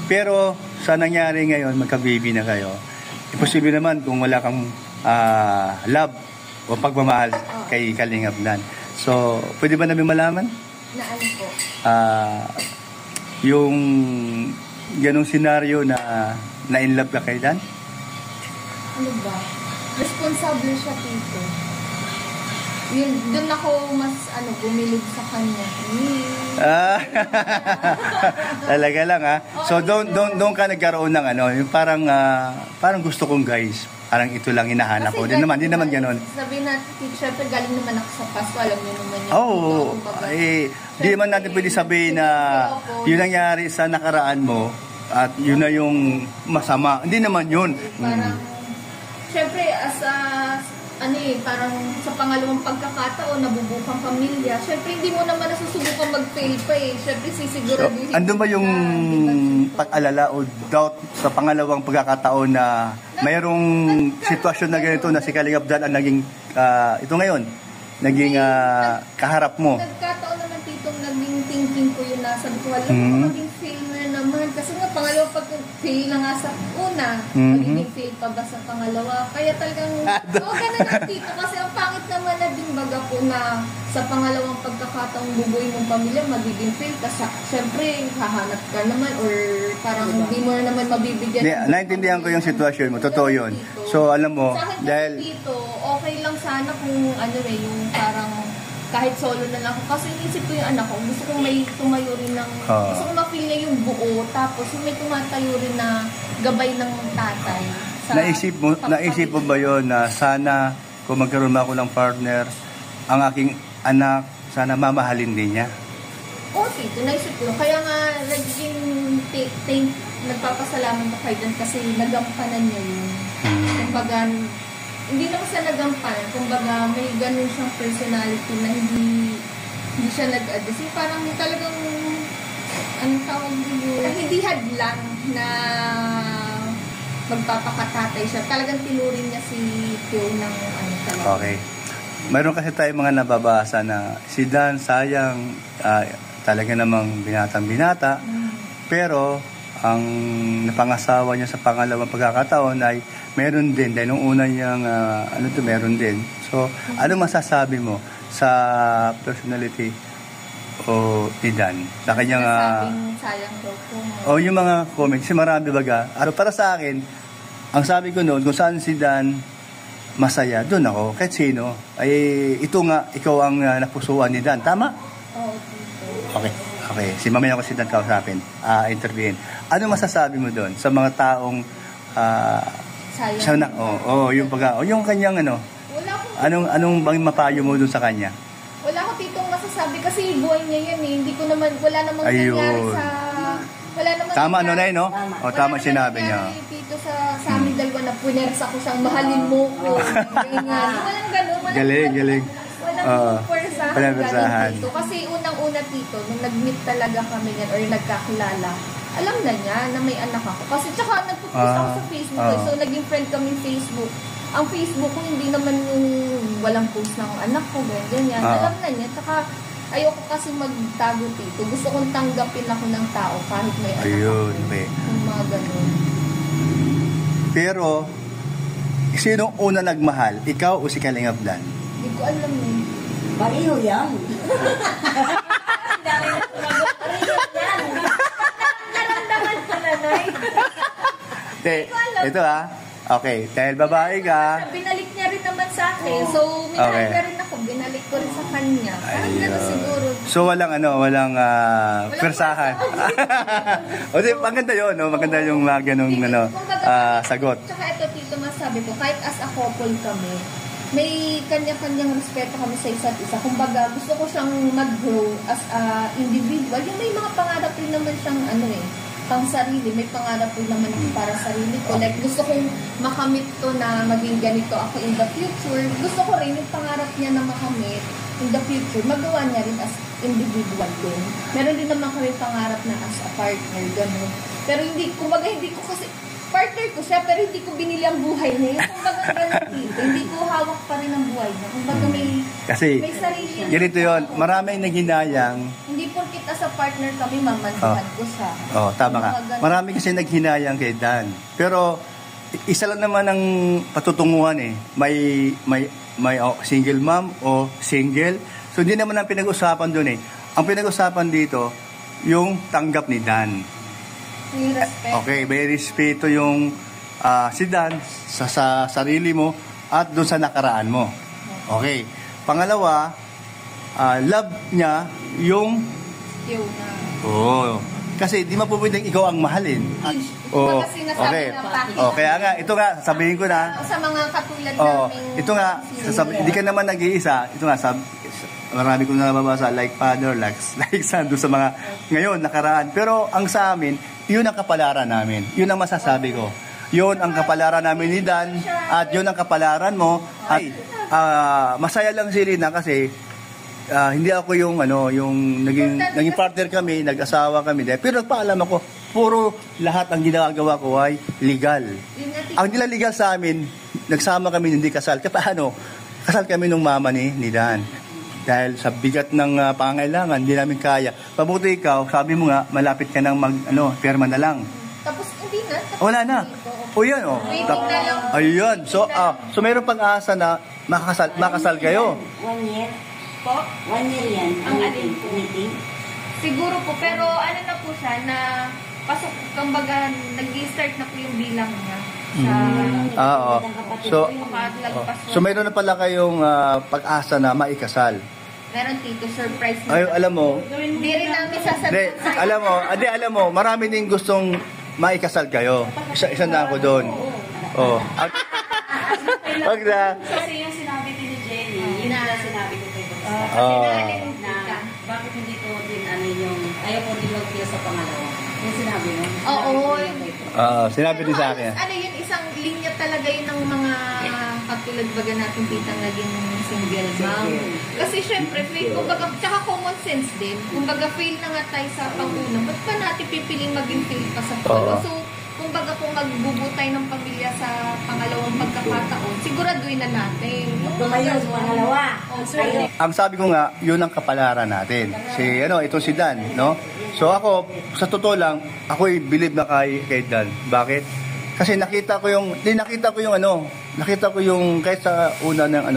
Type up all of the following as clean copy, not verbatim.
Pero sa nangyari ngayon, magka-baby na kayo, imposible naman kung wala kang love o pagmamahal kay Kalingap Dan. So, pwede ba namin malaman? Na ano po? Yung ganong senaryo na in love ka kay Dan? Ano ba? Responsable siya, tito. Yun, doon ako mas bumilib sa kanya. Talaga lang ha. So doon ka nagkaroon ng yung parang gusto kong guys. Parang ito lang hinahanap ko. Di naman ganoon. Sabi natin, syempre galing naman ako sa Pasko, alam niyo naman yun. Di naman natin pwede sabihin na yun nangyari sa nakaraan mo at yun na yung masama. Hindi naman yun. Parang, syempre, parang sa pangalawang pagkakataon, nabubukang pamilya. Siyempre, hindi mo naman nasusubukan mag-fail pa eh. Siyempre, sisiguraduhin. So, andun ba yung pag-alala o doubt sa pangalawang pagkakataon na mayroong sitwasyon na ganito na si Kalingap Dan ang naging, ito ngayon, naging kaharap mo? Nagkataon naman titong naging thinking ko yun na sabi ko, alam mo, maging fail na naman. Kasi nga, pangalawang pag-fail na nga sa una, magiging fail pa ba sa pangalawa? Kaya talagang, ganun lang tito. Kasi ang pangit naman na din baga po na sa pangalawang pagkakataong bubuin mong pamilya, magiging fail. Kasi syempre, hahanap ka naman or parang hindi mo na naman mabibigyan. Naintindihan ko yung sitwasyon mo. Totoo yun. So, alam mo, sa akin dahil dito, okay lang sana kung yung parang kahit solo na lang ako. Kasi inisip ko yung anak ko, gusto kong may tumayo rin ng, gusto kong ma-feel niya yung buo, tapos may tumatayo rin na gabay ng tatay. Naisip mo ba yun na sana kung magkaroon ako ng partner, ang aking anak, sana mamahalin din niya? Okay, ito naisip ko. Kaya nga, nagpapasalamat ako kayo kasi nagampanan niya yun. Kumbaga, hindi naman sa nagampanan, kumbaga may ganun siyang personality na hindi siya nag-address. Parang talagang, anong tawag dito? Hindi hadlang na magpapakatatay siya. Talagang tinurin niya si Tio ng talaga. Okay. Mayroon kasi tayo mga nababasa na si Dan sayang talaga namang binatang-binata. Pero ang napangasawa niya sa pangalawang pagkakataon ay meron din. Dahil nung una niyang meron din. So, ano masasabi mo sa personality o ni Dan? Sa kanyang sayang daw po. O yung mga comments, kasi marami baga. Para sa akin, ang sabi ko noon, kung saan si Dan masaya, doon ako. Kahit sino. Ay, ito nga, ikaw ang napusuan ni Dan. Tama? Oo. Okay. Si mamaya ko si Dan kausapin. Interviewin. Ano masasabi mo doon sa mga taong sayang. Yung kanyang anong bang mapayo mo doon sa kanya? Wala ko titong masasabi kasi buhay niya yan eh. Hindi ko naman, wala namang nangyari sa... Wala namang tama nanay, no? Tama sinabi niya. Tito sa amin dalawa na punersa ko siyang mahalin mo ko. Walang gano'n. Galing. Walang pwersahan. Tito. Kasi unang-una tito, nung nag-meet talaga kami yan or nagkakilala, alam na niya na may anak ako. Kasi tsaka nagpo-post ako sa Facebook. So naging friend kami Facebook. Ang Facebook ko hindi naman yung walang post ng anak ko, ganyan. Alam na niya. Tsaka ayoko kasi magtago tito. Gusto kong tanggapin ako ng tao kahit may anak ako. Okay. Yung mga ganun. Pero, sino una nagmahal? Ikaw o si Kalingap Dan? Hindi ko alam eh. Baliho yan. Naramdaman ko na, Nay. Ito okay, dahil babae ka. Binalik niya rin naman sa akin. So, minahal niya rin ako. Binalik ko rin sa kanya. Parang gano'n siguro. So, walang persahan. O, maganda yun, no? Maganda yung ganong sagot. Tsaka ito, tito, masabi ko, kahit as a couple kami, may kanya-kanyang respeto kami sa isa't isa. Kumbaga, gusto ko siyang mag-grow as a individual. Yung may mga pangarap rin naman siyang pang sarili, may pangarap rin naman ako para sa sarili ko. Like, gusto kong makamit to na maging ganito ako in the future. Gusto ko rin yung pangarap niya na makamit in the future, magawa niya rin as individual din. Meron din naman kami pangarap na as a partner, gano'n. Pero hindi, kumbaga hindi ko kasi, partner ko siya, pero hindi ko binili ang buhay niya. Kung baga ganun dito, hindi ko hawak pa rin ang buhay niya. Kung baga Kasi, may sarili. ganito yun, maraming naghinayang. Hindi porkit as a partner kami, mamanduhan ko siya. Oh, tama ka. Marami kasi naghinayang kay Dan. Pero, isa lang naman ang patutunguhan eh. May single mom o single. So, hindi naman ang pinag-usapan doon eh. Ang pinag-usapan dito, yung tanggap ni Dan. May respect. Okay, may respeto yung si Dan sa sarili mo at doon sa nakaraan mo. Okay. Pangalawa, love niya yung Yung na. kasi di mapupwedeng ikaw ang mahalin. Oh, kasi nasabi na pakita. Kaya nga, ito nga, sabihin ko na. Sa mga katulad naming... Ito nga, hindi ka naman nag-iisa. Ito nga, marami kong nababasa, like father, like son, doon sa mga ngayon, nakaraan. Pero ang sa amin, yun ang kapalaran namin. Yun ang masasabi ko. Yun ang kapalaran namin ni Dan, at yun ang kapalaran mo. At masaya lang si Rina kasi hindi ako yung naging partner kami, nag-asawa kami. Pero nagpaalam ako, puro lahat ang ginagawa ko ay legal. Ang nila legal sa amin, nagsama kami, hindi kasal. Kaya paano? Kasal kami nung mama ni Dan. Dahil sa bigat ng pangailangan, hindi namin kaya. Pabuti ikaw, sabi mo nga, malapit ka nang perma na lang. Tapos hindi na. Wala na. O yan o. Waiting na lang. Ayun. So mayroon pang-asa na makasal kayo. 1 year? Po? 1 year yan. Ang alin po? Meeting? Siguro po, pero ano na po siya na pasok, kumbaga, nag-start na po yung bilang niya. Oo. So mayroon na pala kayong pag-asa na maikasal. Meron tito, surprise na. Ay, alam mo, Hindi rin namin sasabihin. alam mo, marami din gustong maikasal kayo. Isa na ako doon. Wag na. Kasi yung sinabi din ni Jenny, yun na sinabi ko kay Boss. Na bakit hindi ko din yung ayaw ko din mag-feel sa pangalawa. Yung sinabi mo. Oo. Sinabi din sa akin. Ano yun, isang linya talaga yun ng mga katulad baga natin titang naging single mom. Kasi syempre, kumbaga, tsaka common sense din. Kumbaga, fail na nga tayo sa pang-una. Ba't pa natin pipiling maging fail pa sa pangalawa? So, kumbaga kung magbubutay ng pamilya sa pangalawang pagkakataon, siguraduhin na natin. Tumayo sa pangalawa. Ang sabi ko nga, yun ang kapalaran natin. Ito si Dan, no? So ako, sa totoo lang, ako'y believe na kay Dan. Bakit? Kasi nakita ko yung kahit sa una ng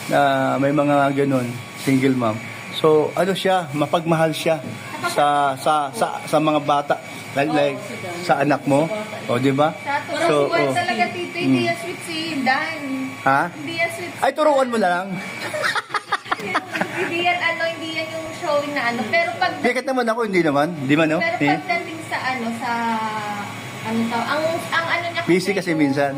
na may mga ganun, single mom. So, siya, mapagmahal siya sa mga bata. Like sa anak mo, di ba? So, talaga tito, hindi yan sweet si Dan. Ha? Hindi yan sweet. Ay, turuan mo lang. Hindi yan yung showing na Pero pag... Bakit naman ako, hindi naman? Di ba, no? Pero pagdating sa ang niya busy kasi minsan.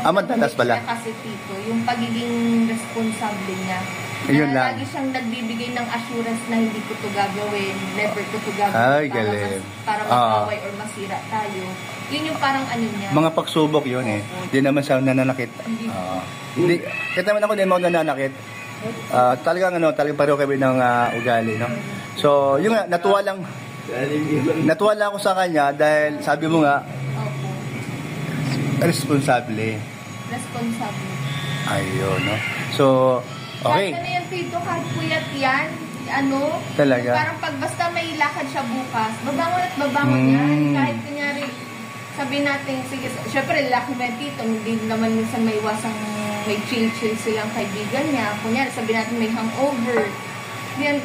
Madalas pala. Kasi tito, yung pagiging responsable niya. Ayun lang. Lagi siyang nagbibigay ng assurance na hindi ko to gagawin, never ko to gagawin. Ay, galing. Para mag-away or masira tayo. Yun yung parang niya. Mga pagsubok yun eh. Hindi naman siya nananakit. Hindi. Kahit naman ako din mo nananakit. Talagang pareho kami ng ugali, no? So, yung nga, natuwa lang ako sa kanya dahil sabi mo nga, responsable. Ayun, no? So, okay. Kahit yan, tito, kahit puyat yan, talaga? parang pag basta may lakad siya bukas, babangon yan. Kahit kunyari, sabi natin, sige, syempre, laki mo yan, tito, hindi naman minsan may iwasang may chill-chill silang kaibigan niya. Kunyari, sabi natin may hangover. Yan,